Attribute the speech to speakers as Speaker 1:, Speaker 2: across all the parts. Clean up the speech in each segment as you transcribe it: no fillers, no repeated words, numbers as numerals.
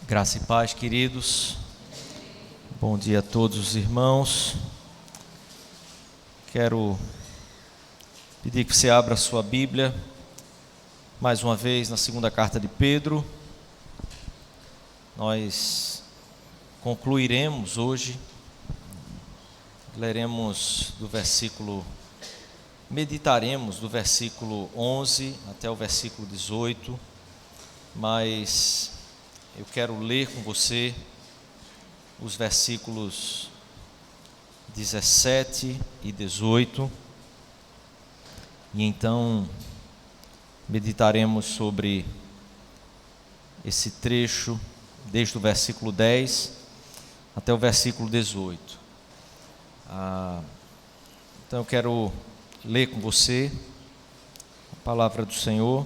Speaker 1: Graça e paz, queridos. Bom dia a todos os irmãos. Quero pedir que você abra a sua Bíblia, mais uma vez, na segunda carta de Pedro. Nós concluiremos hoje, meditaremos do versículo 11 até o versículo 18, mas eu quero ler com você os versículos 17 e 18, e então meditaremos sobre esse trecho, desde o versículo 10 até o versículo 18. Então eu quero ler com você a palavra do Senhor,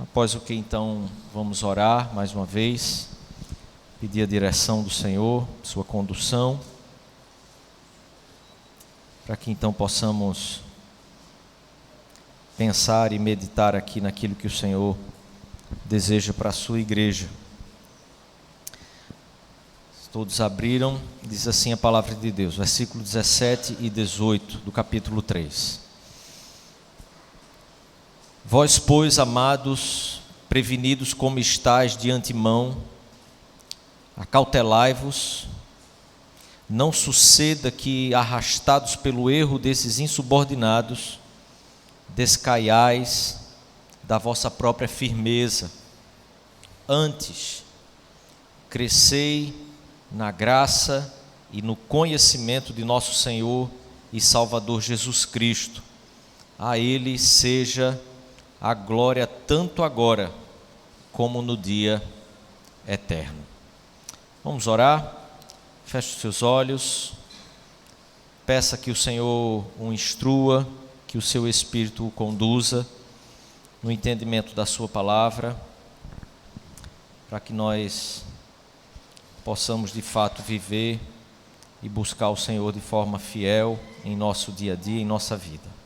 Speaker 1: após o que então vamos orar mais uma vez, pedir a direção do Senhor, sua condução, para que então possamos pensar e meditar aqui naquilo que o Senhor deseja para a sua igreja. Todos abriram, diz assim a palavra de Deus, versículo 17 e 18 do capítulo 3. Vós, pois, amados, prevenidos como estáis de antemão, acautelai-vos, não suceda que, arrastados pelo erro desses insubordinados, descaiais da vossa própria firmeza. Antes, crescei na graça e no conhecimento de nosso Senhor e Salvador Jesus Cristo. A Ele seja a glória tanto agora como no dia eterno. Vamos orar? Feche os seus olhos, peça que o Senhor o instrua, que o seu Espírito o conduza no entendimento da sua palavra, para que nós possamos de fato viver e buscar o Senhor de forma fiel em nosso dia a dia, em nossa vida.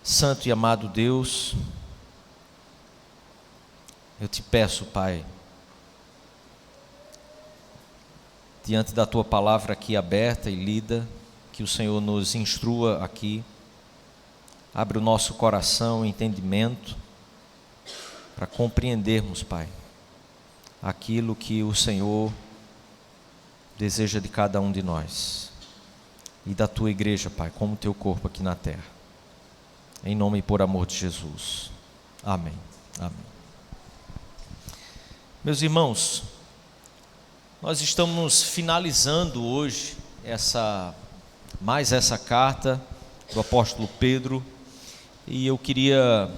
Speaker 1: Santo e amado Deus, eu te peço, Pai, diante da tua palavra aqui aberta e lida, que o Senhor nos instrua aqui, abre o nosso coração e entendimento para compreendermos, Pai, aquilo que o Senhor deseja de cada um de nós e da tua igreja, Pai, como teu corpo aqui na terra. Em nome e por amor de Jesus. Amém. Amém. Meus irmãos, nós estamos finalizando hoje mais essa carta do apóstolo Pedro, e eu queria,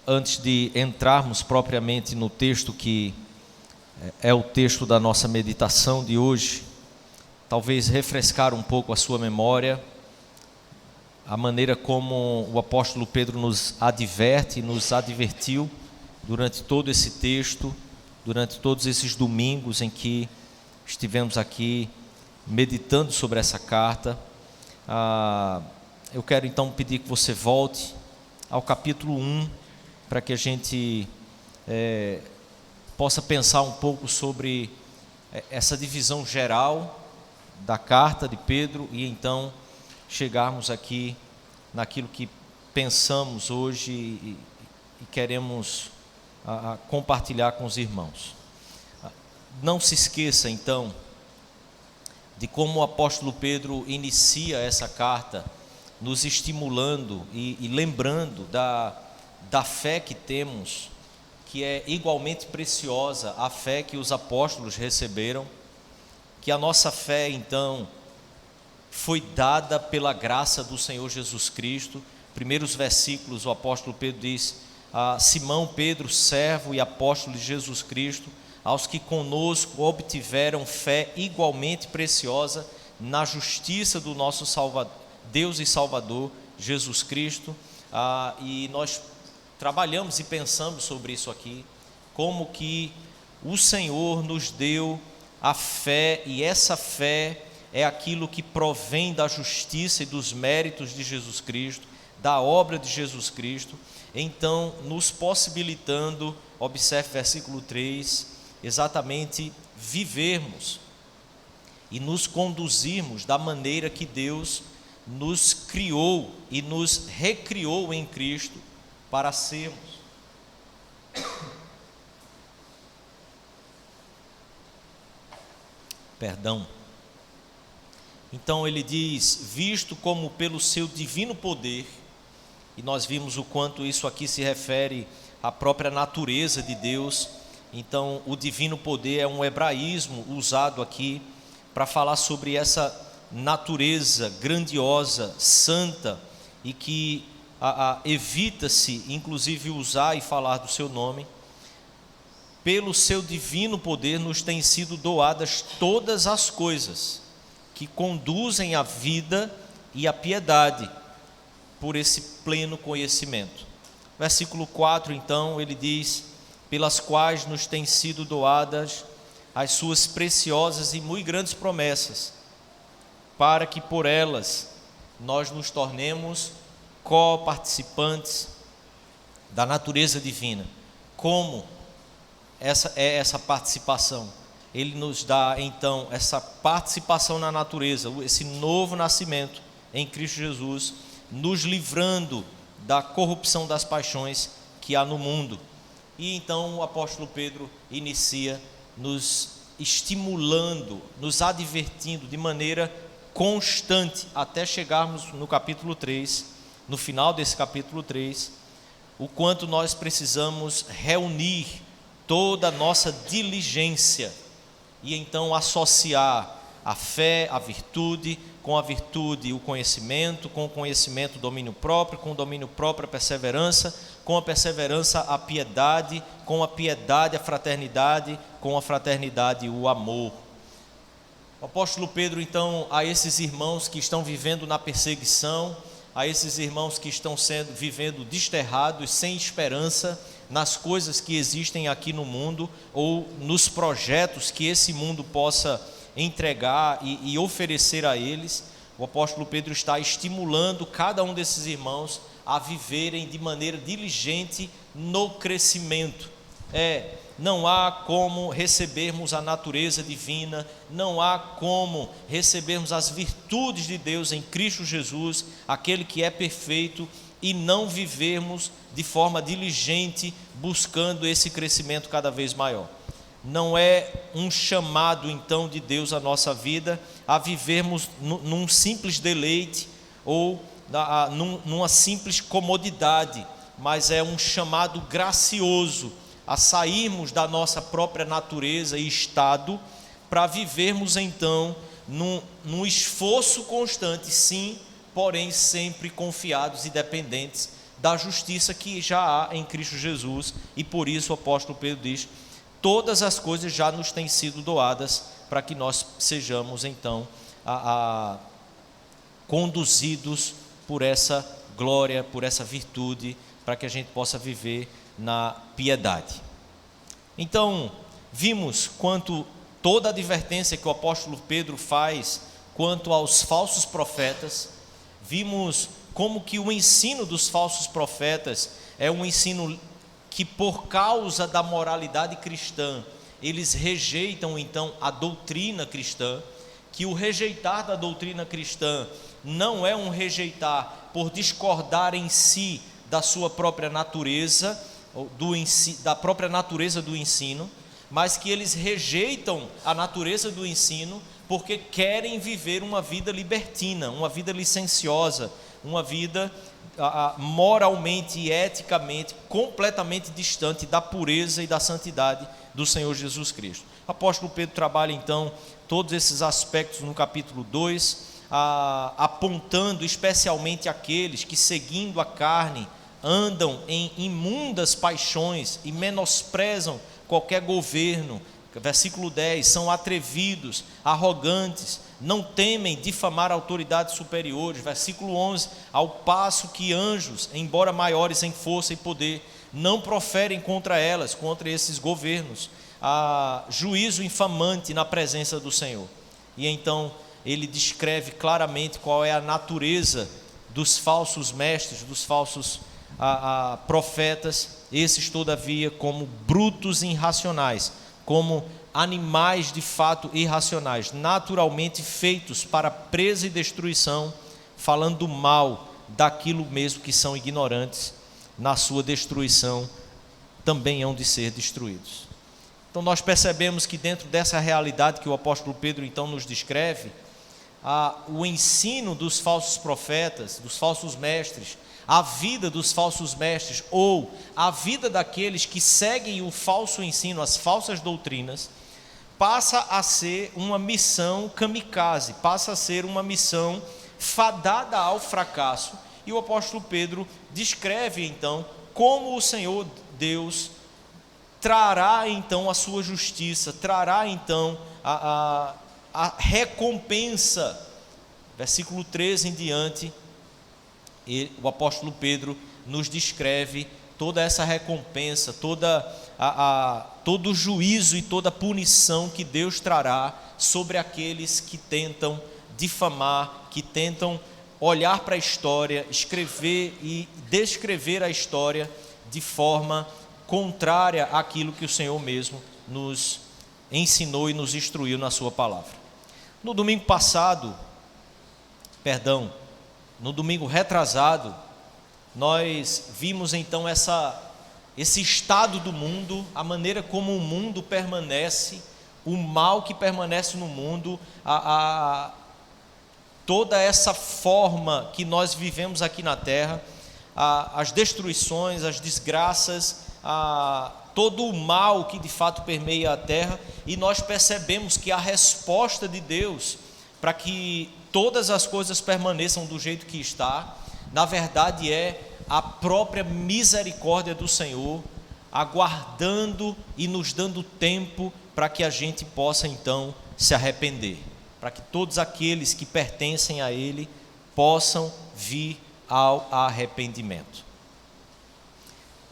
Speaker 1: antes de entrarmos propriamente no texto que é o texto da nossa meditação de hoje, talvez refrescar um pouco a sua memória, a maneira como o apóstolo Pedro nos adverte, nos advertiu durante todo esse texto, durante todos esses domingos em que estivemos aqui meditando sobre essa carta. Eu quero então pedir que você volte ao capítulo 1, para que a gente possa pensar um pouco sobre essa divisão geral da carta de Pedro e então chegarmos aqui naquilo que pensamos hoje e queremos compartilhar com os irmãos. Não se esqueça então de como o apóstolo Pedro inicia essa carta, nos estimulando e lembrando da fé que temos, que é igualmente preciosa, a fé que os apóstolos receberam, que a nossa fé então foi dada pela graça do Senhor Jesus Cristo. Primeiros versículos, o apóstolo Pedro diz: a Simão Pedro, servo e apóstolo de Jesus Cristo, aos que conosco obtiveram fé igualmente preciosa na justiça do nosso Deus e Salvador Jesus Cristo. E nós trabalhamos e pensamos sobre isso aqui, como que o Senhor nos deu a fé, e essa fé é aquilo que provém da justiça e dos méritos de Jesus Cristo, da obra de Jesus Cristo, então nos possibilitando, observe versículo 3, exatamente vivermos e nos conduzirmos da maneira que Deus nos criou e nos recriou em Cristo para sermos. Perdão. Então ele diz, visto como pelo seu divino poder, e nós vimos o quanto isso aqui se refere à própria natureza de Deus. Então o divino poder é um hebraísmo usado aqui para falar sobre essa natureza grandiosa, santa, e que evita-se inclusive usar e falar do seu nome. Pelo seu divino poder nos têm sido doadas todas as coisas que conduzem à vida e à piedade, por esse pleno conhecimento. Versículo 4, então, ele diz, pelas quais nos têm sido doadas as suas preciosas e muito grandes promessas, para que por elas nós nos tornemos co-participantes da natureza divina. Como essa participação? Ele nos dá então essa participação na natureza, esse novo nascimento em Cristo Jesus, nos livrando da corrupção das paixões que há no mundo. E então o apóstolo Pedro inicia nos estimulando, nos advertindo de maneira constante, até chegarmos no capítulo 3, no final desse capítulo 3, o quanto nós precisamos reunir toda a nossa diligência e então associar a fé, a virtude, com a virtude o conhecimento, com o conhecimento o domínio próprio, com o domínio próprio a perseverança, com a perseverança a piedade, com a piedade a fraternidade, com a fraternidade o amor. O apóstolo Pedro então, a esses irmãos que estão vivendo na perseguição, a esses irmãos que estão vivendo desterrados, sem esperança, nas coisas que existem aqui no mundo, ou nos projetos que esse mundo possa entregar e oferecer a eles, o apóstolo Pedro está estimulando cada um desses irmãos a viverem de maneira diligente no crescimento. Não há como recebermos a natureza divina, não há como recebermos as virtudes de Deus em Cristo Jesus, aquele que é perfeito, e não vivermos de forma diligente, buscando esse crescimento cada vez maior. Não é um chamado então de Deus à nossa vida a vivermos num simples deleite ou numa simples comodidade, mas é um chamado gracioso a sairmos da nossa própria natureza e estado para vivermos então num esforço constante, sim, porém sempre confiados e dependentes da justiça que já há em Cristo Jesus. E por isso o apóstolo Pedro diz, todas as coisas já nos têm sido doadas para que nós sejamos então conduzidos por essa glória, por essa virtude, para que a gente possa viver na piedade. Então, vimos quanto toda a advertência que o apóstolo Pedro faz quanto aos falsos profetas, vimos como que o ensino dos falsos profetas é um ensino que, por causa da moralidade cristã, eles rejeitam então a doutrina cristã, que o rejeitar da doutrina cristã não é um rejeitar por discordar em si da sua própria natureza, da própria natureza do ensino, mas que eles rejeitam a natureza do ensino porque querem viver uma vida libertina, uma vida licenciosa, uma vida moralmente e eticamente completamente distante da pureza e da santidade do Senhor Jesus Cristo. O apóstolo Pedro trabalha então todos esses aspectos no capítulo 2, apontando especialmente aqueles que, seguindo a carne, andam em imundas paixões e menosprezam qualquer governo. Versículo 10, são atrevidos, arrogantes, não temem difamar autoridades superiores. Versículo 11, ao passo que anjos, embora maiores em força e poder, não proferem contra elas, contra esses governos, juízo infamante na presença do Senhor. E então ele descreve claramente qual é a natureza dos falsos mestres, dos falsos profetas, esses todavia como brutos irracionais, como animais de fato irracionais, naturalmente feitos para presa e destruição, falando mal daquilo mesmo que são ignorantes, na sua destruição também hão de ser destruídos. Então nós percebemos que dentro dessa realidade que o apóstolo Pedro então nos descreve, o ensino dos falsos profetas, dos falsos mestres, a vida dos falsos mestres, ou a vida daqueles que seguem o falso ensino, as falsas doutrinas, passa a ser uma missão kamikaze, passa a ser uma missão fadada ao fracasso. E o apóstolo Pedro descreve então como o Senhor Deus trará então a sua justiça, trará então a recompensa. Versículo 13 em diante, o apóstolo Pedro nos descreve toda essa recompensa, todo o juízo e toda a punição que Deus trará sobre aqueles que tentam difamar, que tentam olhar para a história, escrever e descrever a história de forma contrária àquilo que o Senhor mesmo nos ensinou e nos instruiu na sua palavra. No domingo retrasado, nós vimos então esse estado do mundo, a maneira como o mundo permanece, o mal que permanece no mundo, toda essa forma que nós vivemos aqui na terra, as destruições, as desgraças, todo o mal que de fato permeia a terra, e nós percebemos que a resposta de Deus para que todas as coisas permaneçam do jeito que está, na verdade é a própria misericórdia do Senhor, aguardando e nos dando tempo para que a gente possa então se arrepender, para que todos aqueles que pertencem a Ele possam vir ao arrependimento.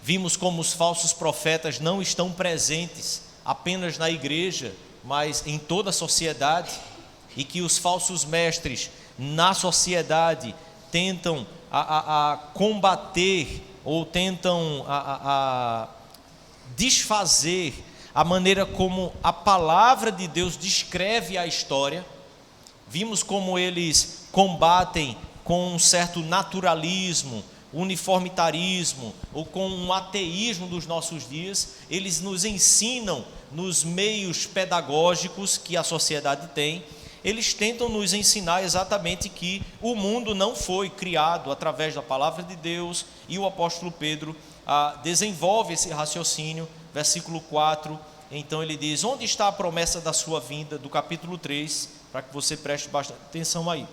Speaker 1: Vimos como os falsos profetas não estão presentes apenas na igreja, mas em toda a sociedade, e que os falsos mestres na sociedade tentam combater ou tentam desfazer a maneira como a palavra de Deus descreve a história. Vimos como eles combatem com um certo naturalismo, uniformitarismo ou com um ateísmo dos nossos dias. Eles nos ensinam nos meios pedagógicos que a sociedade tem, eles tentam nos ensinar exatamente que o mundo não foi criado através da palavra de Deus, e o apóstolo Pedro desenvolve esse raciocínio. Versículo 4, então ele diz: onde está a promessa da sua vinda? Do capítulo 3, para que você preste bastante atenção aí.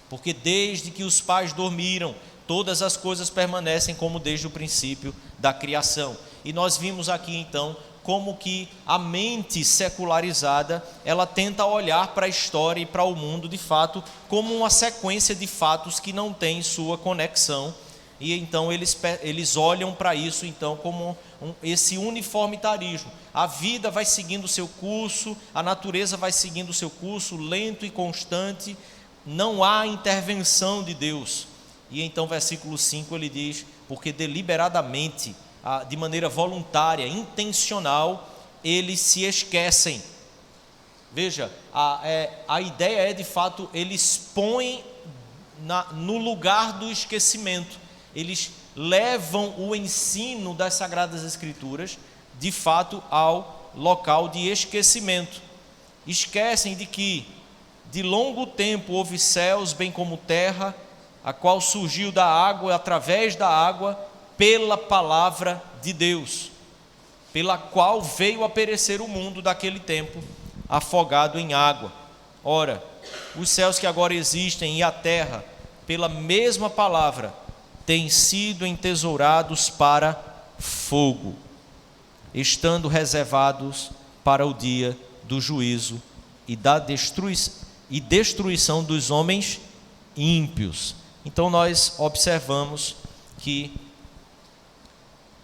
Speaker 1: Porque desde que os pais dormiram, todas as coisas permanecem como desde o princípio da criação. E nós vimos aqui então como que a mente secularizada, ela tenta olhar para a história e para o mundo de fato como uma sequência de fatos que não tem sua conexão, e então eles olham para isso então como esse uniformitarismo. A vida vai seguindo o seu curso, a natureza vai seguindo o seu curso, lento e constante, não há intervenção de Deus. E então versículo 5 ele diz: porque deliberadamente, de maneira voluntária, intencional, eles se esquecem. Veja, a ideia é de fato, eles põem no lugar do esquecimento, eles levam o ensino das Sagradas Escrituras de fato ao local de esquecimento. Esquecem de que de longo tempo houve céus bem como terra, a qual surgiu da água, através da água, pela palavra de Deus, pela qual veio a perecer o mundo daquele tempo, afogado em água. Ora, os céus que agora existem e a terra, pela mesma palavra, têm sido entesourados para fogo, estando reservados para o dia do juízo e da destruição dos homens ímpios. Então nós observamos que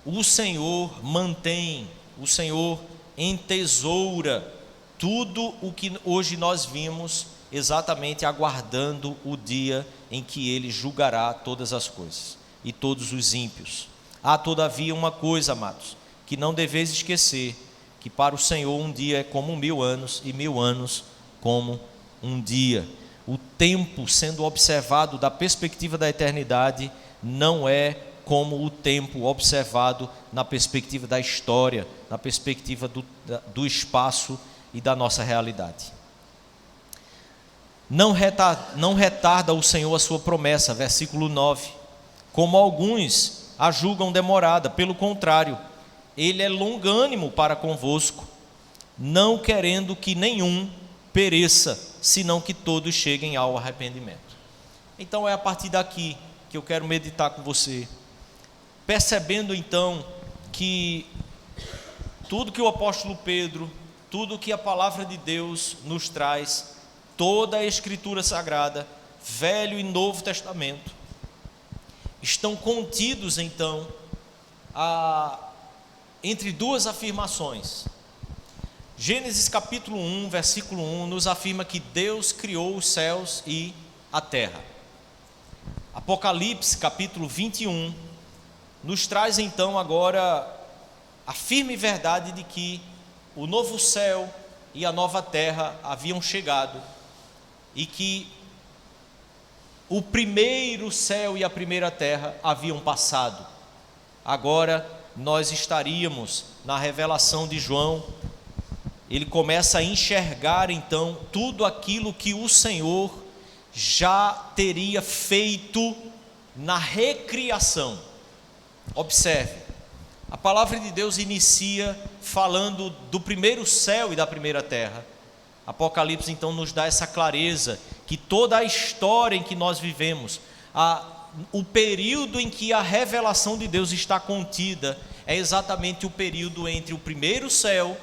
Speaker 1: o Senhor mantém, o Senhor entesoura tudo o que hoje nós vimos exatamente aguardando o dia em que ele julgará todas as coisas e todos os ímpios. Há todavia uma coisa, amados, que não deveis esquecer, que para o Senhor um dia é como 1000 anos e 1000 anos como um dia. O tempo sendo observado da perspectiva da eternidade não é como o tempo observado na perspectiva da história, na perspectiva do espaço e da nossa realidade. Não retarda o Senhor a sua promessa, versículo 9, como alguns a julgam demorada, pelo contrário, ele é longânimo para convosco, não querendo que nenhum pereça, senão que todos cheguem ao arrependimento. Então é a partir daqui que eu quero meditar com você, percebendo então que tudo que o apóstolo Pedro, tudo que a palavra de Deus nos traz, toda a Escritura Sagrada, Velho e Novo Testamento, estão contidos então entre duas afirmações. Gênesis capítulo 1, versículo 1, nos afirma que Deus criou os céus e a terra. Apocalipse capítulo 21, nos traz então agora a firme verdade de que o novo céu e a nova terra haviam chegado, e que o primeiro céu e a primeira terra haviam passado. Agora nós estaríamos na revelação de João. Ele começa a enxergar então tudo aquilo que o Senhor já teria feito na recriação. Observe, a palavra de Deus inicia falando do primeiro céu e da primeira terra. Apocalipse então nos dá essa clareza que toda a história em que nós vivemos, o período em que a revelação de Deus está contida, é exatamente o período entre o primeiro céu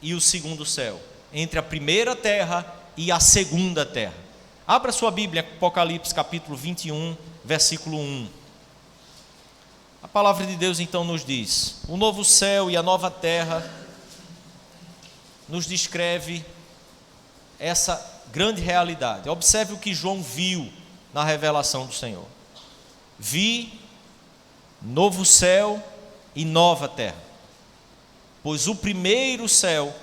Speaker 1: e o segundo céu, entre a primeira terra e a segunda terra. Abra sua Bíblia, Apocalipse capítulo 21, versículo 1. A palavra de Deus então nos diz: o novo céu e a nova terra nos descreve essa grande realidade. Observe o que João viu na revelação do Senhor. Vi novo céu e nova terra, pois o primeiro céu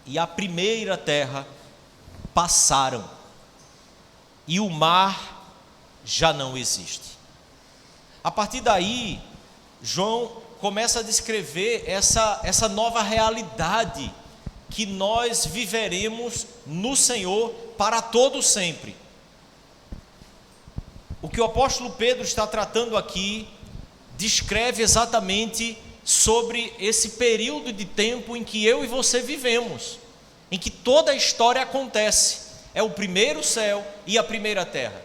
Speaker 1: e a primeira terra passaram, e o mar já não existe. A partir daí, João começa a descrever essa nova realidade que nós viveremos no Senhor para todo sempre. O que o apóstolo Pedro está tratando aqui descreve exatamente sobre esse período de tempo em que eu e você vivemos, em que toda a história acontece. É o primeiro céu e a primeira terra.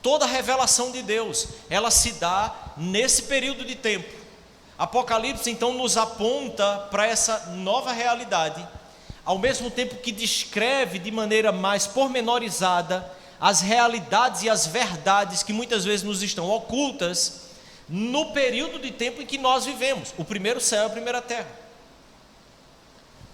Speaker 1: Toda a revelação de Deus, ela se dá nesse período de tempo. Apocalipse então nos aponta para essa nova realidade, ao mesmo tempo que descreve de maneira mais pormenorizada as realidades e as verdades que muitas vezes nos estão ocultas no período de tempo em que nós vivemos, o primeiro céu e a primeira terra.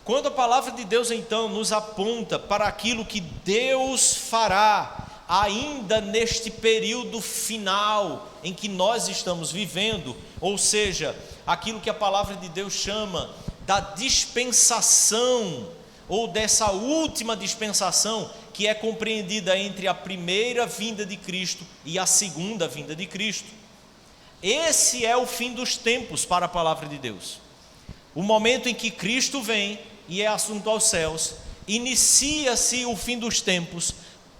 Speaker 1: Quando a palavra de Deus então nos aponta para aquilo que Deus fará ainda neste período final em que nós estamos vivendo, ou seja, aquilo que a palavra de Deus chama da dispensação, ou dessa última dispensação, que é compreendida entre a primeira vinda de Cristo e a segunda vinda de Cristo. Esse é o fim dos tempos para a palavra de Deus. O momento em que Cristo vem e é assunto aos céus, inicia-se o fim dos tempos,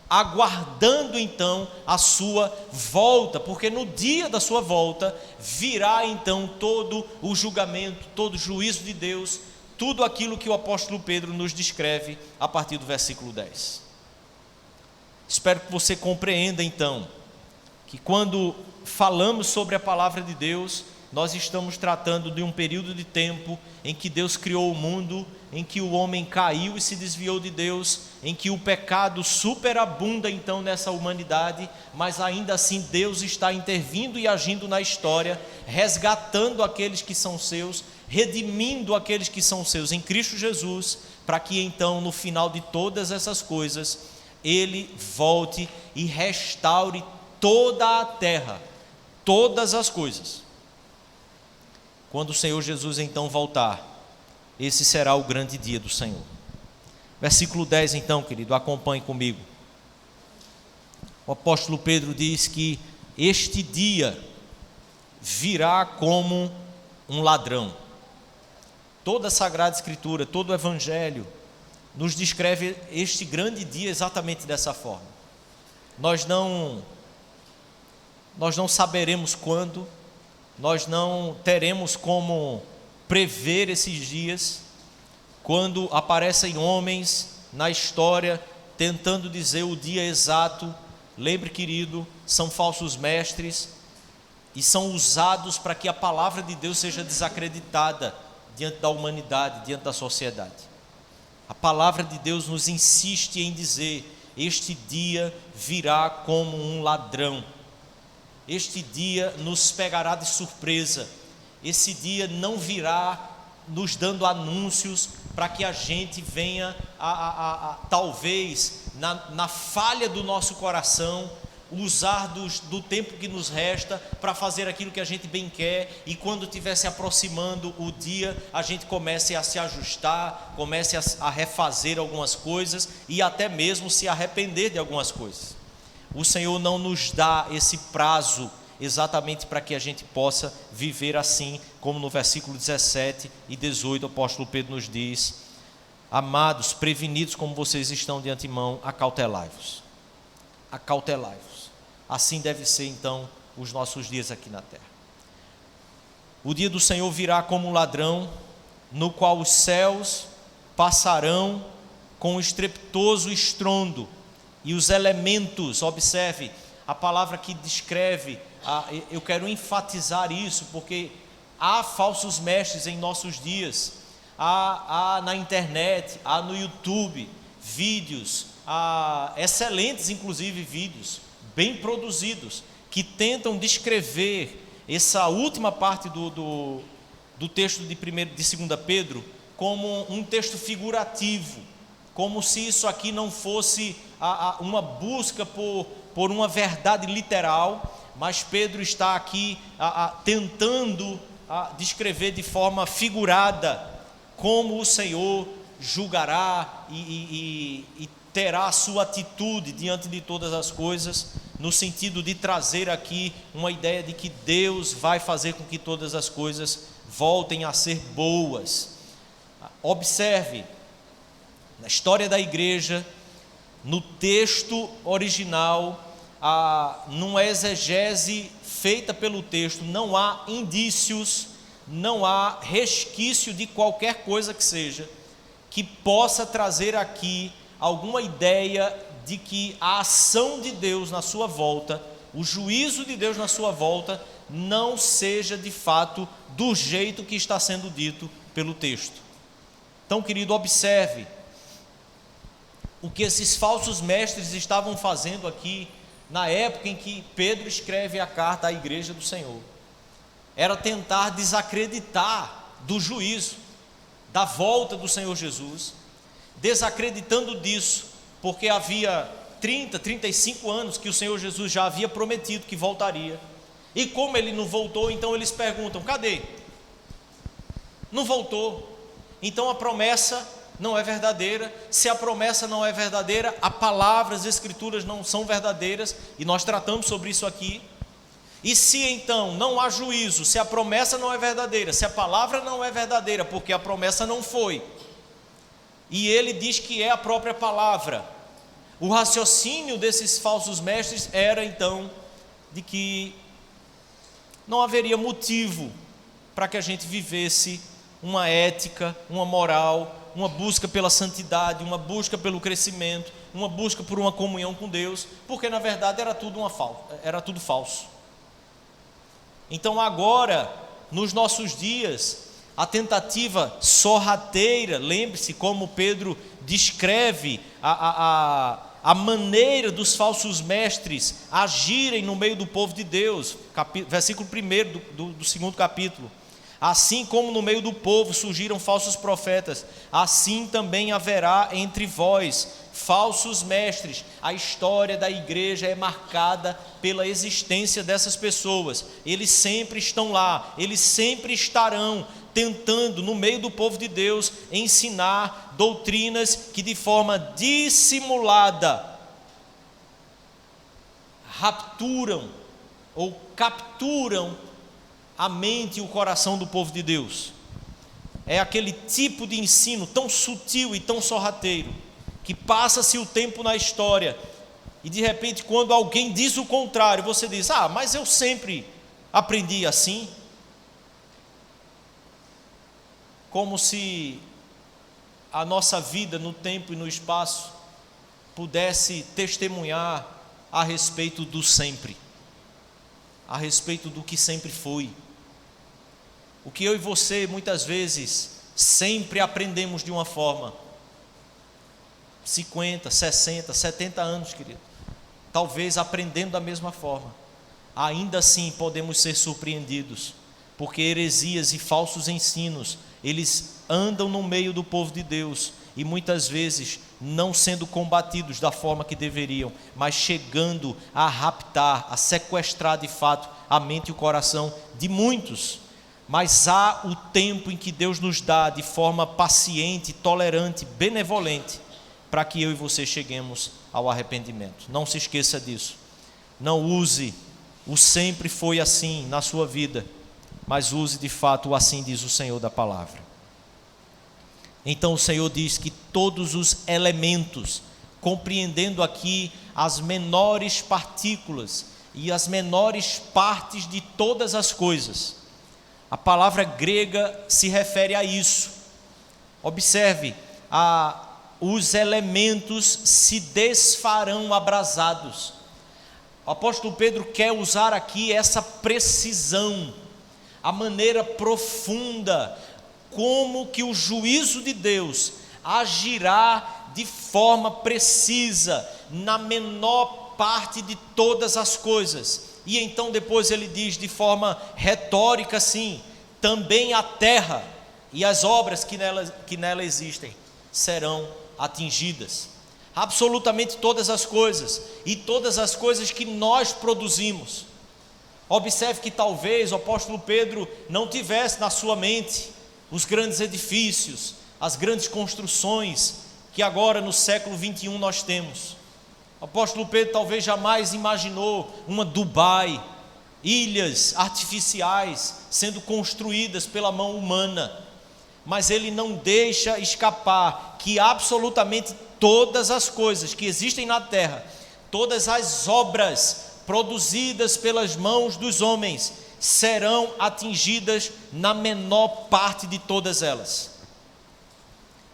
Speaker 1: aguardando então a sua volta, porque no dia da sua volta virá então todo o julgamento, todo o juízo de Deus, tudo aquilo que o apóstolo Pedro nos descreve a partir do versículo 10. Espero que você compreenda então que quando falamos sobre a palavra de Deus, nós estamos tratando de um período de tempo em que Deus criou o mundo, em que o homem caiu e se desviou de Deus, em que o pecado superabunda então nessa humanidade, mas ainda assim Deus está intervindo e agindo na história, resgatando aqueles que são seus, redimindo aqueles que são seus em Cristo Jesus, para que então no final de todas essas coisas Ele volte e restaure toda a terra, todas as coisas. Quando o Senhor Jesus então voltar, esse será o grande dia do Senhor. Versículo 10 então, querido, acompanhe comigo. O apóstolo Pedro diz que este dia virá como um ladrão. Toda a Sagrada Escritura, todo o Evangelho nos descreve este grande dia exatamente dessa forma. Nós não saberemos quando, nós não teremos como prever esses dias, quando aparecem homens na história tentando dizer o dia exato. Lembre, querido, são falsos mestres e são usados para que a palavra de Deus seja desacreditada diante da humanidade, diante da sociedade. A palavra de Deus nos insiste em dizer: este dia virá como um ladrão. Este dia nos pegará de surpresa. Esse dia não virá nos dando anúncios para que a gente venha talvez na falha do nosso coração, usar do tempo que nos resta para fazer aquilo que a gente bem quer, e quando estiver se aproximando o dia, a gente comece a se ajustar, comece a refazer algumas coisas e até mesmo se arrepender de algumas coisas. O Senhor não nos dá esse prazo exatamente para que a gente possa viver assim, como no versículo 17 e 18 o apóstolo Pedro nos diz: amados, prevenidos como vocês estão de antemão, acautelai-vos. Acautelai-vos. Assim deve ser então os nossos dias aqui na terra. O dia do Senhor virá como um ladrão, no qual os céus passarão com estrepitoso estrondo, e os elementos, observe a palavra que descreve, eu quero enfatizar isso, porque há falsos mestres em nossos dias, há na internet, há no YouTube, vídeos, excelentes inclusive vídeos, bem produzidos, que tentam descrever essa última parte do texto de 2 Pedro como um texto figurativo, como se isso aqui não fosse uma busca por uma verdade literal, mas Pedro está aqui tentando descrever de forma figurada como o Senhor julgará e terá a sua atitude diante de todas as coisas, no sentido de trazer aqui uma ideia de que Deus vai fazer com que todas as coisas voltem a ser boas. Observe, na história da igreja, no texto original, numa exegese feita pelo texto, não há indícios, não há resquício de qualquer coisa que seja, que possa trazer aqui alguma ideia de que a ação de Deus na sua volta, o juízo de Deus na sua volta, não seja de fato do jeito que está sendo dito pelo texto. Então, querido, observe o que esses falsos mestres estavam fazendo aqui na época em que Pedro escreve a carta à igreja do Senhor. Era tentar desacreditar do juízo, da volta do Senhor Jesus, desacreditando disso, porque havia 35 anos que o Senhor Jesus já havia prometido que voltaria, e como ele não voltou, então eles perguntam: cadê? Não voltou, então a promessa não é verdadeira. Se a promessa não é verdadeira, a palavra, as escrituras não são verdadeiras, e nós tratamos sobre isso aqui. E se então não há juízo, se a promessa não é verdadeira, se a palavra não é verdadeira, porque a promessa não foi, e ele diz que é a própria palavra, o raciocínio desses falsos mestres era então de que não haveria motivo para que a gente vivesse uma ética, uma moral, uma busca pela santidade, uma busca pelo crescimento, uma busca por uma comunhão com Deus, porque na verdade era tudo falso. Então agora, nos nossos dias, a tentativa sorrateira, lembre-se como Pedro descreve a maneira dos falsos mestres agirem no meio do povo de Deus, versículo 1 do 2º capítulo. Assim como no meio do povo surgiram falsos profetas, assim também haverá entre vós falsos mestres. A história da igreja é marcada pela existência dessas pessoas. Eles sempre estão lá, eles sempre estarão tentando, no meio do povo de Deus, ensinar doutrinas que de forma dissimulada rapturam ou capturam a mente e o coração do povo de Deus. É aquele tipo de ensino tão sutil e tão sorrateiro, que passa-se o tempo na história, e de repente quando alguém diz o contrário, você diz: mas eu sempre aprendi assim. Como se a nossa vida no tempo e no espaço pudesse testemunhar a respeito do sempre, a respeito do que sempre foi. O que eu e você muitas vezes sempre aprendemos de uma forma, 50, 60, 70 anos, querido, talvez aprendendo da mesma forma, ainda assim podemos ser surpreendidos, porque heresias e falsos ensinos, eles andam no meio do povo de Deus, e muitas vezes não sendo combatidos da forma que deveriam, mas chegando a raptar, a sequestrar de fato a mente e o coração de muitos. Mas há o tempo em que Deus nos dá de forma paciente, tolerante, benevolente, para que eu e você cheguemos ao arrependimento. Não se esqueça disso. Não use o sempre foi assim na sua vida, mas use de fato o assim diz o Senhor da palavra. Então o Senhor diz que todos os elementos, compreendendo aqui as menores partículas e as menores partes de todas as coisas, a palavra grega se refere a isso. Observe, os elementos se desfarão abrasados. O apóstolo Pedro quer usar aqui essa precisão, a maneira profunda, como que o juízo de Deus agirá de forma precisa, na menor parte de todas as coisas. E então depois ele diz de forma retórica assim: também a terra e as obras que nela existem serão atingidas. Absolutamente todas as coisas, e todas as coisas que nós produzimos. Observe que talvez o apóstolo Pedro não tivesse na sua mente os grandes edifícios, as grandes construções que agora no século 21 nós temos. O apóstolo Pedro talvez jamais imaginou uma Dubai, ilhas artificiais sendo construídas pela mão humana, mas ele não deixa escapar que absolutamente todas as coisas que existem na terra, todas as obras produzidas pelas mãos dos homens, serão atingidas na menor parte de todas elas.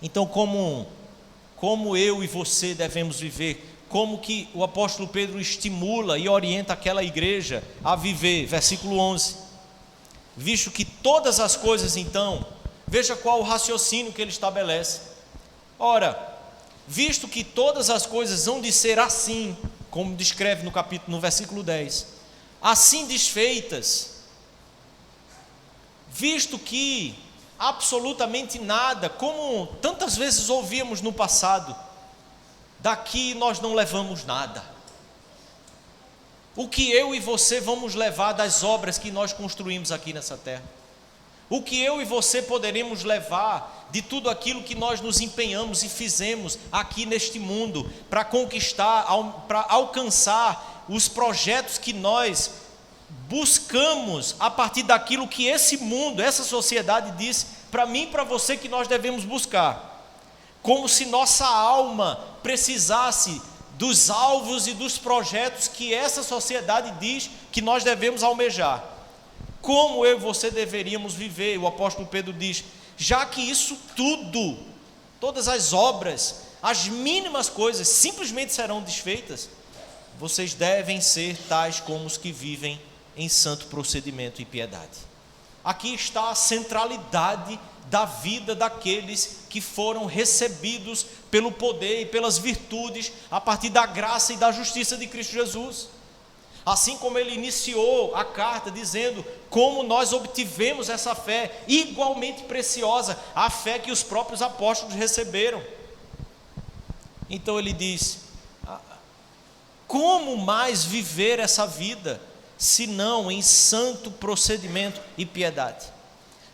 Speaker 1: Então, como eu e você devemos viver? Como que o apóstolo Pedro estimula e orienta aquela igreja a viver? Versículo 11: visto que todas as coisas, então, veja qual o raciocínio que ele estabelece. Ora, visto que todas as coisas hão de ser assim, como descreve no versículo 10, assim desfeitas, visto que absolutamente nada, como tantas vezes ouvíamos no passado, daqui nós não levamos nada. O que eu e você vamos levar das obras que nós construímos aqui nessa terra? O que eu e você poderemos levar de tudo aquilo que nós nos empenhamos e fizemos aqui neste mundo para conquistar, para alcançar os projetos que nós buscamos a partir daquilo que esse mundo, essa sociedade diz para mim e para você que nós devemos buscar? Como se nossa alma precisasse dos alvos e dos projetos que essa sociedade diz que nós devemos almejar. Como eu e você deveríamos viver? O apóstolo Pedro diz: já que isso tudo, todas as obras, as mínimas coisas simplesmente serão desfeitas, vocês devem ser tais como os que vivem em santo procedimento e piedade. Aqui está a centralidade da vida daqueles que foram recebidos pelo poder e pelas virtudes a partir da graça e da justiça de Cristo Jesus. Assim como ele iniciou a carta dizendo como nós obtivemos essa fé igualmente preciosa, a fé que os próprios apóstolos receberam. Então ele diz: como mais viver essa vida, senão em santo procedimento e piedade?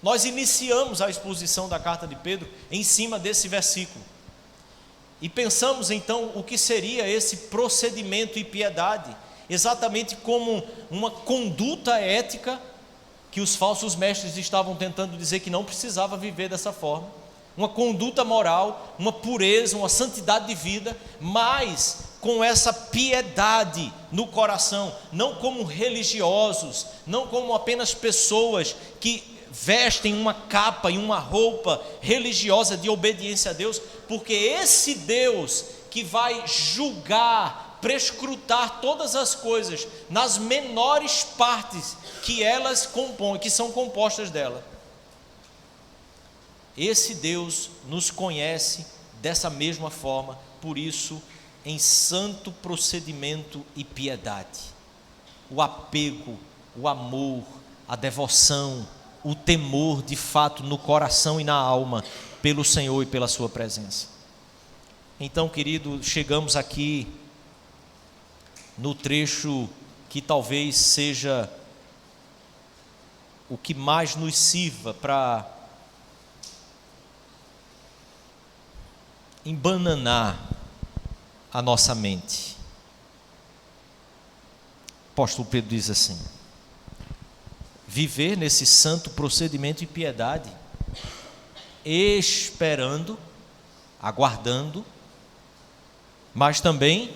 Speaker 1: Nós iniciamos a exposição da carta de Pedro em cima desse versículo. E pensamos então o que seria esse procedimento e piedade, exatamente como uma conduta ética que os falsos mestres estavam tentando dizer que não precisava viver dessa forma, uma conduta moral, uma pureza, uma santidade de vida, mas com essa piedade no coração, não como religiosos, não como apenas pessoas que vestem uma capa e uma roupa religiosa de obediência a Deus, porque esse Deus que vai julgar, prescrutar todas as coisas nas menores partes que elas compõem, que são compostas dela, esse Deus nos conhece dessa mesma forma, por isso, em santo procedimento e piedade, o apego, o amor, a devoção, o temor de fato no coração e na alma pelo Senhor e pela sua presença. Então, querido, chegamos aqui no trecho que talvez seja o que mais nos sirva para embananar a nossa mente. O apóstolo Pedro diz assim: viver nesse santo procedimento e piedade, esperando, aguardando, mas também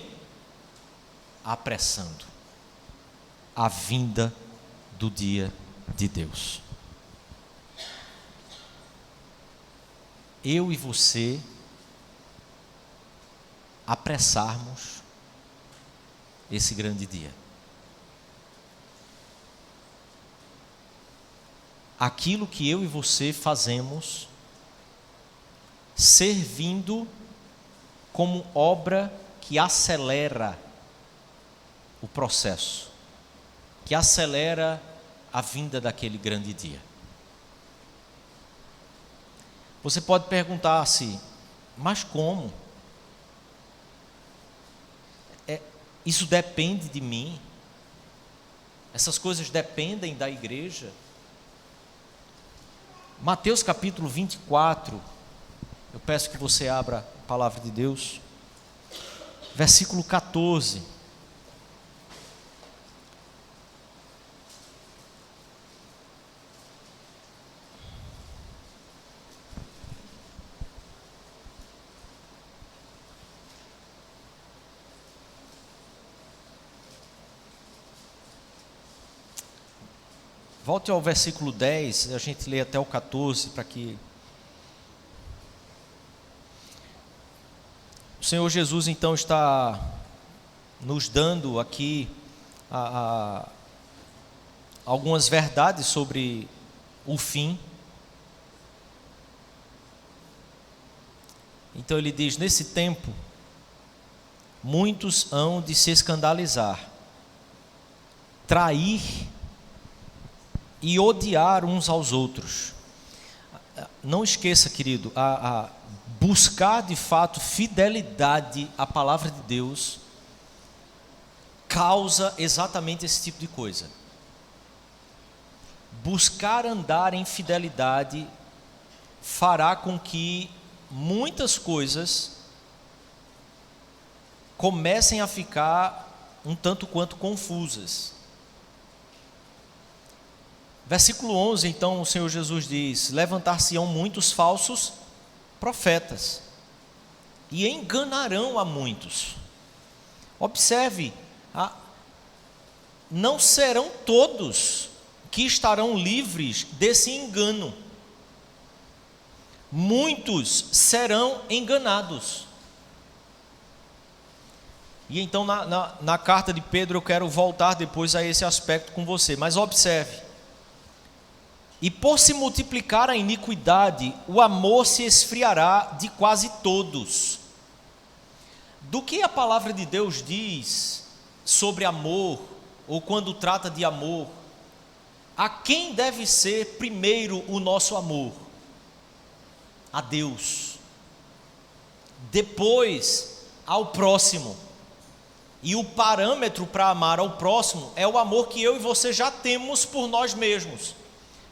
Speaker 1: apressando a vinda do dia de Deus. Eu e você apressarmos esse grande dia. Aquilo que eu e você fazemos, servindo como obra que acelera o processo, que acelera a vinda daquele grande dia. Você pode perguntar-se: mas como? Isso depende de mim? Essas coisas dependem da igreja? Mateus capítulo 24, eu peço que você abra a palavra de Deus, versículo 14. Volte ao versículo 10, a gente lê até o 14 para que o Senhor Jesus então está nos dando aqui algumas verdades sobre o fim. Então ele diz: nesse tempo muitos hão de se escandalizar, trair e odiar uns aos outros. Não esqueça, querido, a buscar de fato fidelidade à palavra de Deus causa exatamente esse tipo de coisa. Buscar andar em fidelidade fará com que muitas coisas comecem a ficar um tanto quanto confusas. Versículo 11, então o Senhor Jesus diz: levantar-se-ão muitos falsos profetas e enganarão a muitos. Observe, não serão todos que estarão livres desse engano. Muitos serão enganados. E então na carta de Pedro eu quero voltar depois a esse aspecto com você, mas observe: e por se multiplicar a iniquidade, o amor se esfriará de quase todos. Do que a palavra de Deus diz sobre amor, ou quando trata de amor, a quem deve ser primeiro o nosso amor? A Deus. Depois, ao próximo. E o parâmetro para amar ao próximo é o amor que eu e você já temos por nós mesmos,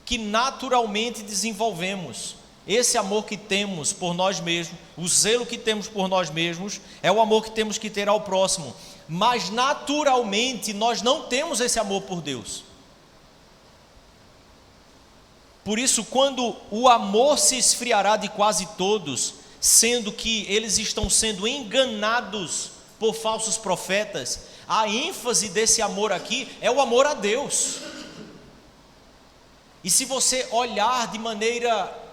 Speaker 1: que naturalmente desenvolvemos. Esse amor que temos por nós mesmos, o zelo que temos por nós mesmos, é o amor que temos que ter ao próximo. Mas naturalmente nós não temos esse amor por Deus. Por isso, quando o amor se esfriará de quase todos, sendo que eles estão sendo enganados por falsos profetas, a ênfase desse amor aqui é o amor a Deus. E se você olhar de maneira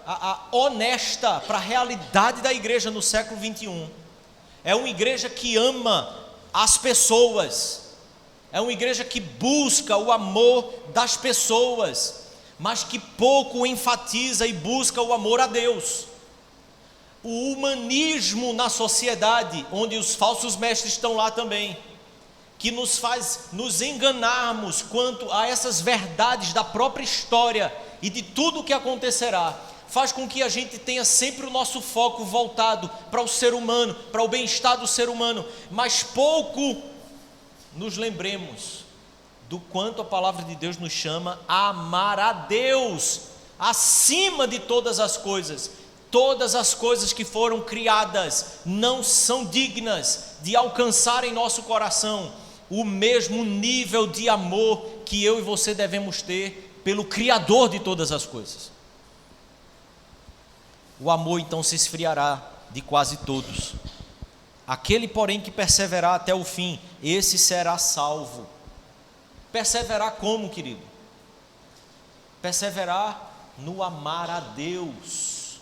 Speaker 1: honesta para a realidade da igreja no século 21, é uma igreja que ama as pessoas, é uma igreja que busca o amor das pessoas, mas que pouco enfatiza e busca o amor a Deus. O humanismo na sociedade, onde os falsos mestres estão lá também, que nos faz nos enganarmos quanto a essas verdades da própria história e de tudo o que acontecerá, faz com que a gente tenha sempre o nosso foco voltado para o ser humano, para o bem-estar do ser humano, mas pouco nos lembremos do quanto a palavra de Deus nos chama a amar a Deus acima de todas as coisas. Todas as coisas que foram criadas não são dignas de alcançar em nosso coração o mesmo nível de amor que eu e você devemos ter pelo Criador de todas as coisas. O amor então se esfriará de quase todos. Aquele, porém, que perseverar até o fim, esse será salvo. Perseverar como, querido? Perseverar no amar a Deus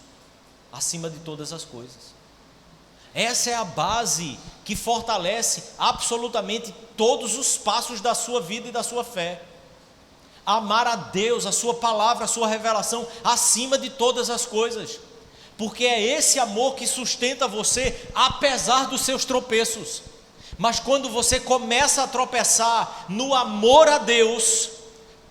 Speaker 1: acima de todas as coisas. Essa é a base que fortalece absolutamente todos os passos da sua vida e da sua fé. Amar a Deus, a sua palavra, a sua revelação acima de todas as coisas, porque é esse amor que sustenta você apesar dos seus tropeços. Mas quando você começa a tropeçar no amor a Deus,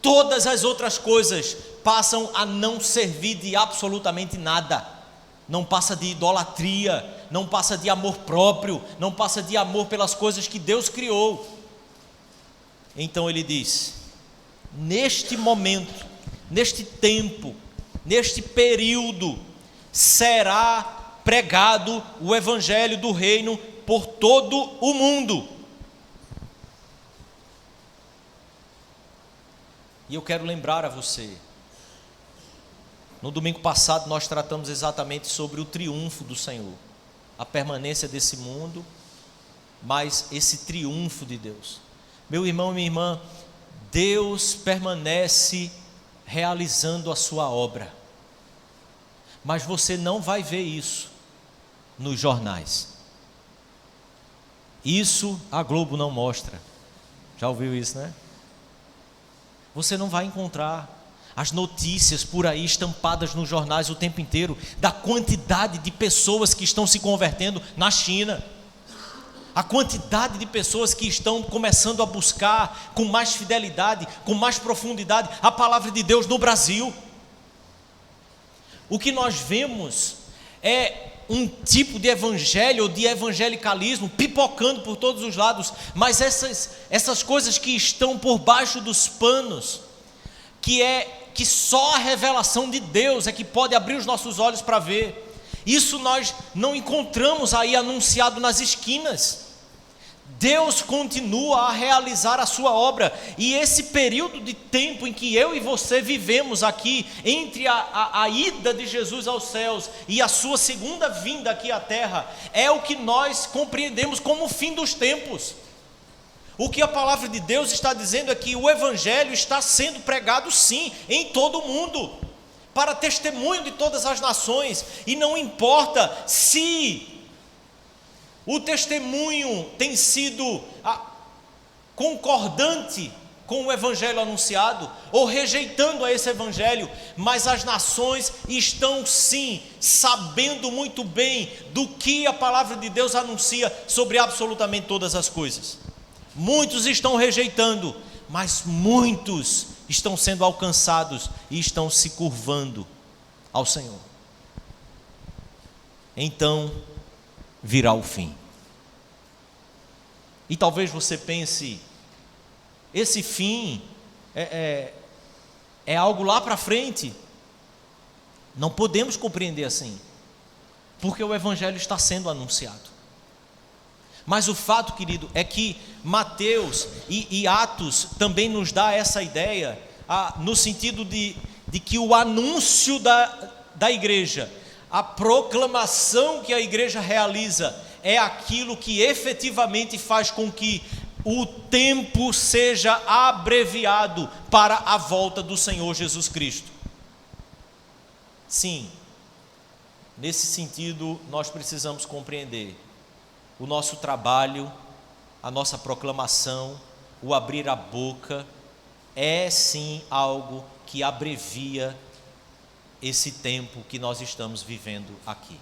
Speaker 1: todas as outras coisas passam a não servir de absolutamente nada. Não passa de idolatria, não passa de amor próprio, não passa de amor pelas coisas que Deus criou. Então ele diz: neste momento, neste tempo, neste período, será pregado o evangelho do reino por todo o mundo. E eu quero lembrar a você, no domingo passado nós tratamos exatamente sobre o triunfo do Senhor, a permanência desse mundo, mas esse triunfo de Deus. Meu irmão e minha irmã, Deus permanece realizando a sua obra, mas você não vai ver isso nos jornais. Isso a Globo não mostra. Já ouviu isso, né? Você não vai encontrar as notícias por aí estampadas nos jornais o tempo inteiro da quantidade de pessoas que estão se convertendo na China, a quantidade de pessoas que estão começando a buscar com mais fidelidade, com mais profundidade a palavra de Deus no Brasil. O que nós vemos é um tipo de evangelho ou de evangelicalismo pipocando por todos os lados, mas essas coisas que estão por baixo dos panos, que só a revelação de Deus é que pode abrir os nossos olhos para ver, isso nós não encontramos aí anunciado nas esquinas. Deus continua a realizar a sua obra, e esse período de tempo em que eu e você vivemos aqui, entre a ida de Jesus aos céus e a sua segunda vinda aqui à terra, é o que nós compreendemos como o fim dos tempos. O que a palavra de Deus está dizendo é que o evangelho está sendo pregado sim, em todo o mundo, para testemunho de todas as nações, e não importa se o testemunho tem sido concordante com o evangelho anunciado, ou rejeitando a esse evangelho, mas as nações estão sim sabendo muito bem do que a palavra de Deus anuncia sobre absolutamente todas as coisas. Muitos estão rejeitando, mas muitos estão sendo alcançados e estão se curvando ao Senhor. Então virá o fim. E talvez você pense, esse fim é algo lá para frente. Não podemos compreender assim, porque o Evangelho está sendo anunciado. Mas o fato, querido, é que Mateus e Atos também nos dá essa ideia, no sentido de que o anúncio da igreja, a proclamação que a igreja realiza, é aquilo que efetivamente faz com que o tempo seja abreviado para a volta do Senhor Jesus Cristo. Sim, nesse sentido nós precisamos compreender o nosso trabalho, a nossa proclamação, o abrir a boca, é sim algo que abrevia esse tempo que nós estamos vivendo aqui.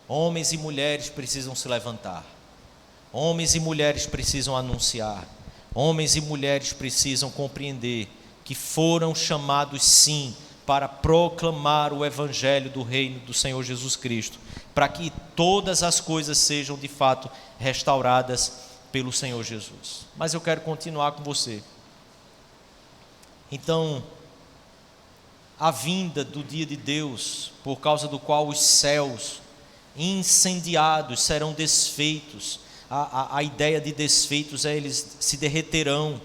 Speaker 1: Homens e mulheres precisam se levantar, homens e mulheres precisam anunciar, homens e mulheres precisam compreender que foram chamados sim para proclamar o Evangelho do reino do Senhor Jesus Cristo, para que todas as coisas sejam de fato restauradas pelo Senhor Jesus. Mas eu quero continuar com você. Então, a vinda do dia de Deus, por causa do qual os céus incendiados serão desfeitos, a ideia de desfeitos é eles se derreterão,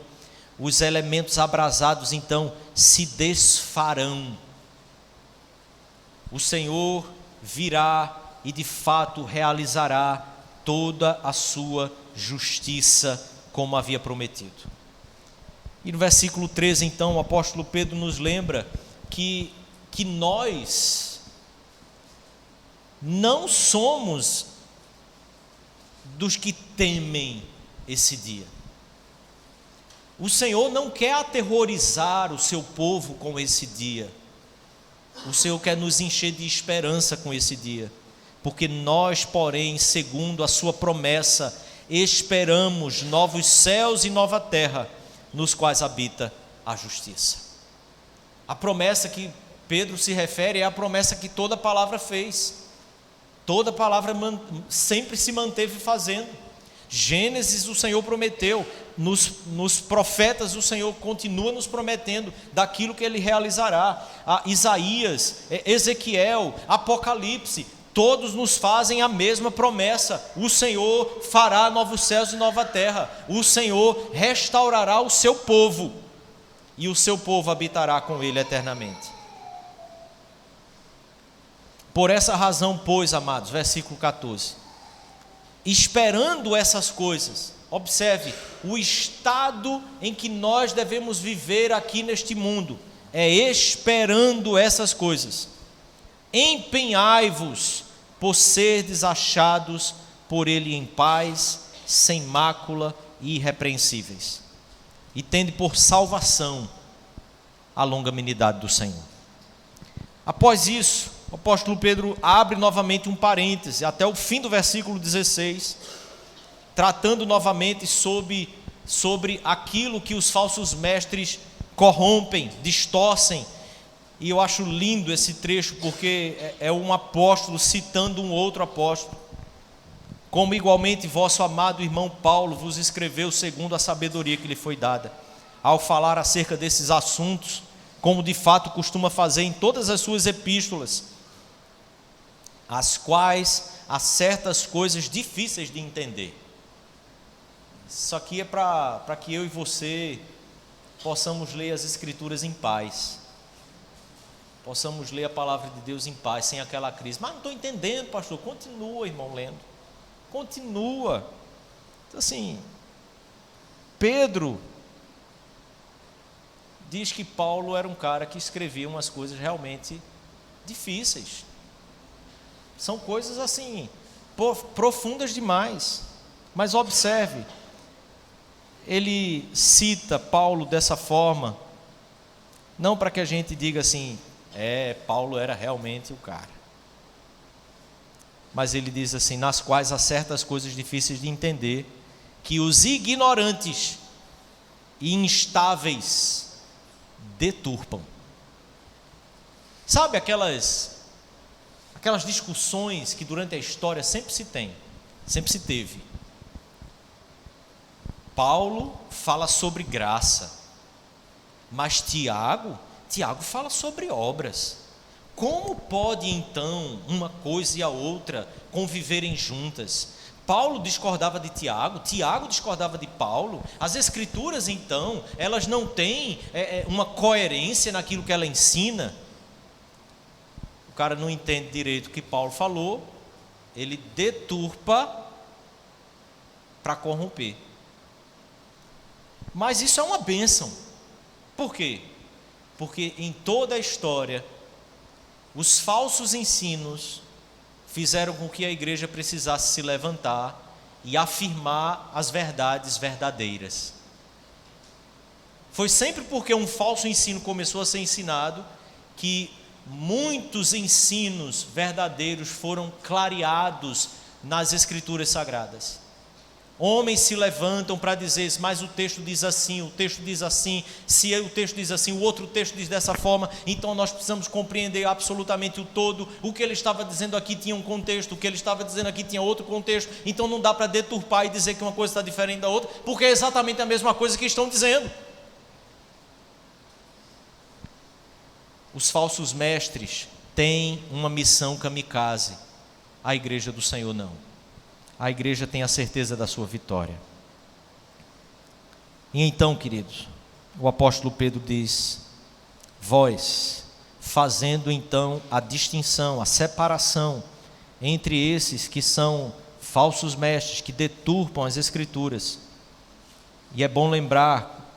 Speaker 1: os elementos abrasados então se desfarão. O Senhor virá e de fato realizará toda a sua justiça como havia prometido. E no versículo 13 então o apóstolo Pedro nos lembra que nós não somos dos que temem esse dia. O Senhor não quer aterrorizar o seu povo com esse dia. O Senhor quer nos encher de esperança com esse dia, porque nós, porém, segundo a sua promessa, esperamos novos céus e nova terra, nos quais habita a justiça. A promessa que Pedro se refere é a promessa que toda palavra fez, toda palavra sempre se manteve fazendo. Gênesis o Senhor prometeu, nos profetas o Senhor continua nos prometendo daquilo que Ele realizará. Isaías, Ezequiel, Apocalipse, todos nos fazem a mesma promessa: o Senhor fará novos céus e nova terra, o Senhor restaurará o seu povo, e o seu povo habitará com Ele eternamente. Por essa razão, pois, amados, versículo 14, esperando essas coisas, observe, o estado em que nós devemos viver aqui neste mundo, é esperando essas coisas. Empenhai-vos por serdes achados por Ele em paz, sem mácula e irrepreensíveis, e tende por salvação a longanimidade do Senhor. Após isso, o apóstolo Pedro abre novamente um parêntese, até o fim do versículo 16, tratando novamente sobre aquilo que os falsos mestres corrompem, distorcem. E eu acho lindo esse trecho, porque é um apóstolo citando um outro apóstolo. Como igualmente vosso amado irmão Paulo vos escreveu segundo a sabedoria que lhe foi dada, ao falar acerca desses assuntos, como de fato costuma fazer em todas as suas epístolas, as quais há certas coisas difíceis de entender. Isso aqui é para que eu e você possamos ler as Escrituras em paz, possamos ler a palavra de Deus em paz, sem aquela crise. Mas não estou entendendo, pastor. Continua, irmão, lendo. Continua. Então, assim, Pedro diz que Paulo era um cara que escrevia umas coisas realmente difíceis. São coisas assim, profundas demais. Mas observe, ele cita Paulo dessa forma, não para que a gente diga assim, Paulo era realmente o cara. Mas ele diz assim, nas quais há certas coisas difíceis de entender, que os ignorantes e instáveis deturpam. Sabe aquelas discussões que durante a história sempre se teve. Paulo fala sobre graça, mas Tiago fala sobre obras. Como pode então uma coisa e a outra conviverem juntas? Paulo discordava de Tiago discordava de Paulo. As escrituras então, elas não têm uma coerência naquilo que ela ensina. O cara não entende direito o que Paulo falou, ele deturpa para corromper. Mas isso é uma bênção. Por quê? Porque em toda a história, os falsos ensinos fizeram com que a igreja precisasse se levantar e afirmar as verdades verdadeiras. Foi sempre porque um falso ensino começou a ser ensinado que muitos ensinos verdadeiros foram clareados nas escrituras sagradas. Homens se levantam para dizer, mas o texto diz assim, se o texto diz assim, o outro texto diz dessa forma, então nós precisamos compreender absolutamente o todo. O que ele estava dizendo aqui tinha um contexto, o que ele estava dizendo aqui tinha outro contexto, então não dá para deturpar e dizer que uma coisa está diferente da outra, porque é exatamente a mesma coisa que estão dizendo. Os falsos mestres têm uma missão kamikaze, a igreja do Senhor não. A igreja tem a certeza da sua vitória. E então, queridos, o apóstolo Pedro diz: vós, fazendo então a distinção, a separação entre esses que são falsos mestres, que deturpam as escrituras. E é bom lembrar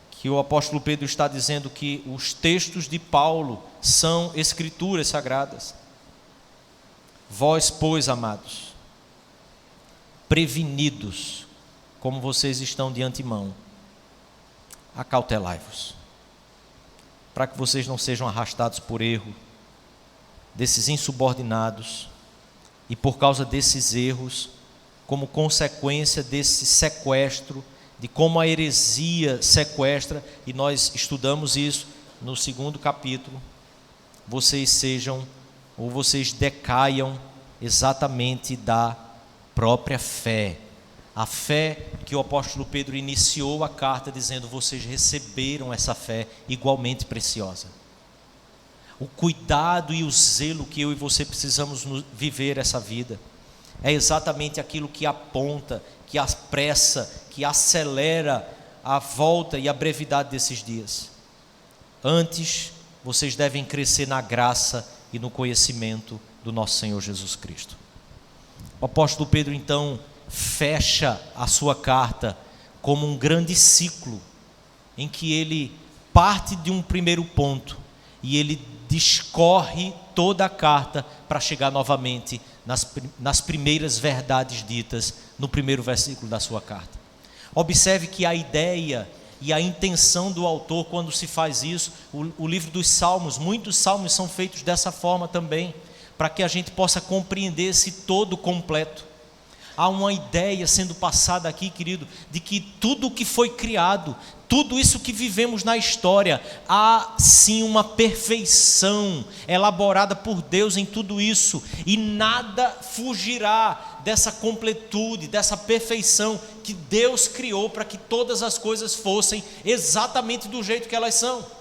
Speaker 1: que o apóstolo Pedro está dizendo que os textos de Paulo são escrituras sagradas. Vós, pois, amados, prevenidos, como vocês estão de antemão, acautelai-vos, para que vocês não sejam arrastados por erro desses insubordinados, e por causa desses erros, como consequência desse sequestro, de como a heresia sequestra, e nós estudamos isso no 2º capítulo, vocês decaiam exatamente da própria fé, a fé que o apóstolo Pedro iniciou a carta dizendo: vocês receberam essa fé igualmente preciosa. O cuidado e o zelo que eu e você precisamos viver essa vida é exatamente aquilo que aponta, que apressa, que acelera a volta e a brevidade desses dias. Antes, vocês devem crescer na graça e no conhecimento do nosso Senhor Jesus Cristo. O apóstolo Pedro então fecha a sua carta como um grande ciclo, em que ele parte de um primeiro ponto e ele discorre toda a carta para chegar novamente nas primeiras verdades ditas no primeiro versículo da sua carta. Observe que a ideia e a intenção do autor, quando se faz isso, o livro dos Salmos, muitos salmos são feitos dessa forma também, para que a gente possa compreender esse todo completo. Há uma ideia sendo passada aqui, querido, de que tudo o que foi criado, tudo isso que vivemos na história, há sim uma perfeição elaborada por Deus em tudo isso, e nada fugirá dessa completude, dessa perfeição que Deus criou para que todas as coisas fossem exatamente do jeito que elas são.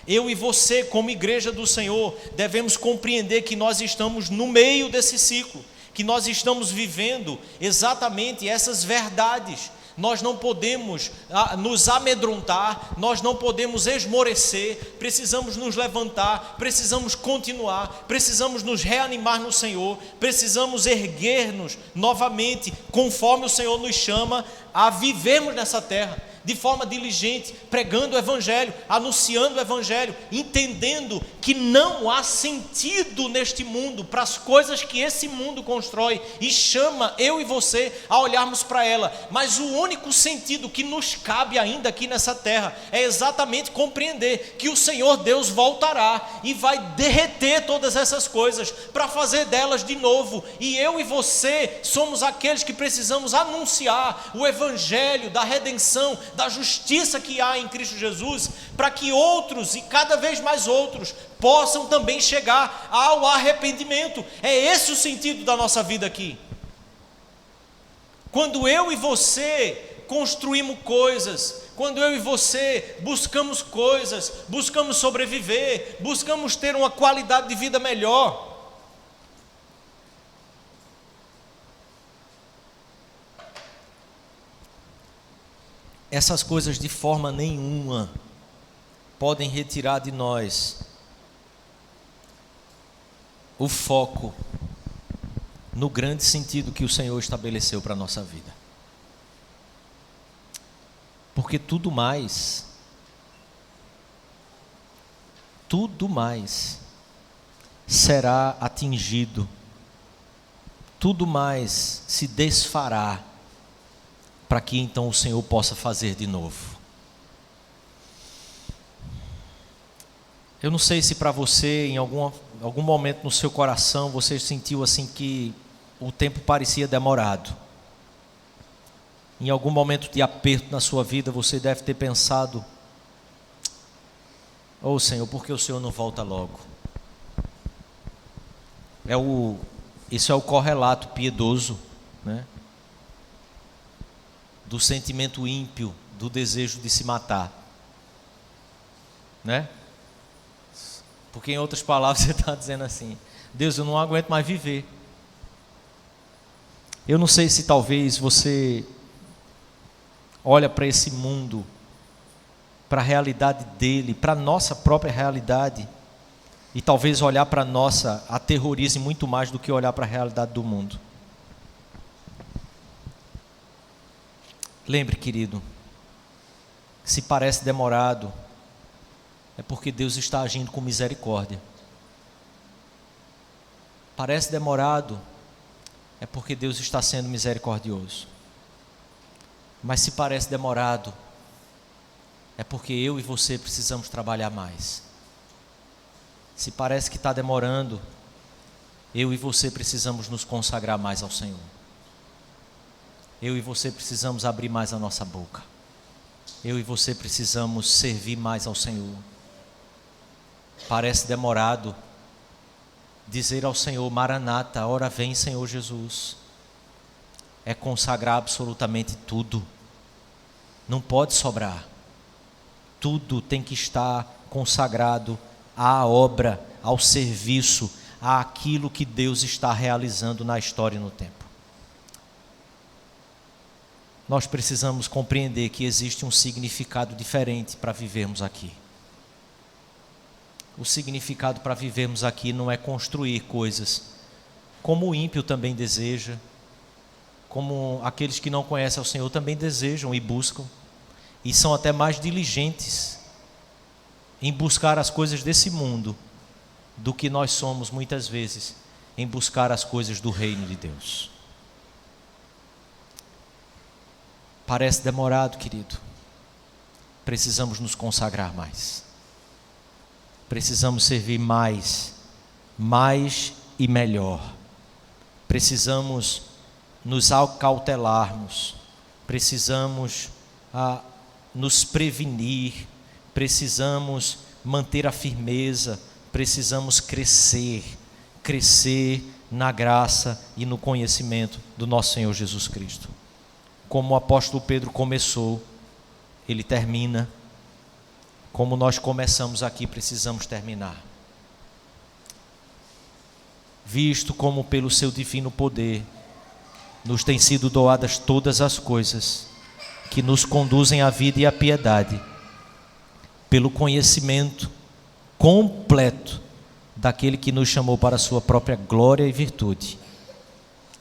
Speaker 1: Eu e você, como igreja do Senhor, devemos compreender que nós estamos no meio desse ciclo, que nós estamos vivendo exatamente essas verdades. Nós não podemos nos amedrontar, nós não podemos esmorecer, precisamos nos levantar, precisamos continuar, precisamos nos reanimar no Senhor, precisamos erguer-nos novamente, conforme o Senhor nos chama a vivermos nessa terra, de forma diligente, pregando o Evangelho, anunciando o Evangelho, entendendo que não há sentido neste mundo para as coisas que esse mundo constrói e chama eu e você a olharmos para ela, mas o único sentido que nos cabe ainda aqui nessa terra é exatamente compreender que o Senhor Deus voltará e vai derreter todas essas coisas para fazer delas de novo, e eu e você somos aqueles que precisamos anunciar o Evangelho da redenção, da justiça que há em Cristo Jesus, para que outros, e cada vez mais outros, possam também chegar ao arrependimento. É esse o sentido da nossa vida aqui. Quando eu e você construímos coisas, quando eu e você buscamos coisas, buscamos sobreviver, buscamos ter uma qualidade de vida melhor, essas coisas de forma nenhuma podem retirar de nós o foco no grande sentido que o Senhor estabeleceu para a nossa vida. Porque tudo mais será atingido, tudo mais se desfará, para que então o Senhor possa fazer de novo. Eu não sei se para você, em algum momento no seu coração, você sentiu assim que o tempo parecia demorado. Em algum momento de aperto na sua vida, você deve ter pensado: "Oh Senhor, por que o Senhor não volta logo?" Isso é o correlato piedoso, né? Do sentimento ímpio, do desejo de se matar, né? Porque em outras palavras você está dizendo assim: Deus, eu não aguento mais viver. Eu não sei se talvez você olha para esse mundo, para a realidade dele, para a nossa própria realidade, e talvez olhar para a nossa aterrorize muito mais do que olhar para a realidade do mundo. Lembre, querido, se parece demorado, é porque Deus está agindo com misericórdia. Parece demorado, é porque Deus está sendo misericordioso. Mas se parece demorado, é porque eu e você precisamos trabalhar mais. Se parece que está demorando, eu e você precisamos nos consagrar mais ao Senhor. Eu e você precisamos abrir mais a nossa boca. Eu e você precisamos servir mais ao Senhor. Parece demorado dizer ao Senhor: Maranata, ora vem, Senhor Jesus. É consagrar absolutamente tudo. Não pode sobrar. Tudo tem que estar consagrado à obra, ao serviço, àquilo que Deus está realizando na história e no tempo. Nós precisamos compreender que existe um significado diferente para vivermos aqui. O significado para vivermos aqui não é construir coisas, como o ímpio também deseja, como aqueles que não conhecem ao Senhor também desejam e buscam, e são até mais diligentes em buscar as coisas desse mundo do que nós somos muitas vezes em buscar as coisas do reino de Deus. Parece demorado, querido. Precisamos nos consagrar mais. Precisamos servir mais e melhor. Precisamos nos acautelarmos. Precisamos nos prevenir. Precisamos manter a firmeza. Precisamos crescer na graça e no conhecimento do nosso Senhor Jesus Cristo. Como o apóstolo Pedro começou, ele termina. Como nós começamos aqui, precisamos terminar. Visto como pelo seu divino poder nos têm sido doadas todas as coisas que nos conduzem à vida e à piedade, pelo conhecimento completo daquele que nos chamou para a sua própria glória e virtude.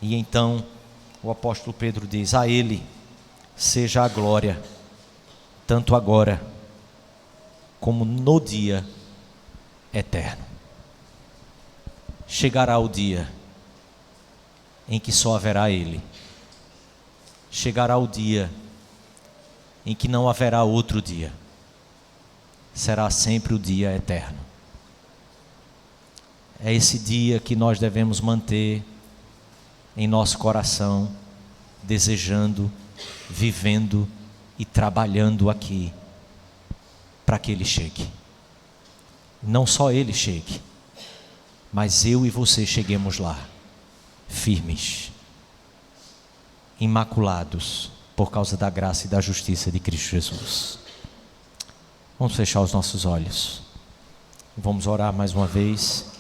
Speaker 1: E então o apóstolo Pedro diz: a Ele seja a glória, tanto agora como no dia eterno. Chegará o dia em que só haverá Ele. Chegará o dia em que não haverá outro dia. Será sempre o dia eterno. É esse dia que nós devemos manter em nosso coração, desejando, vivendo e trabalhando aqui para que Ele chegue. Não só Ele chegue, mas eu e você cheguemos lá, firmes, imaculados, por causa da graça e da justiça de Cristo Jesus. Vamos fechar os nossos olhos. Vamos orar mais uma vez.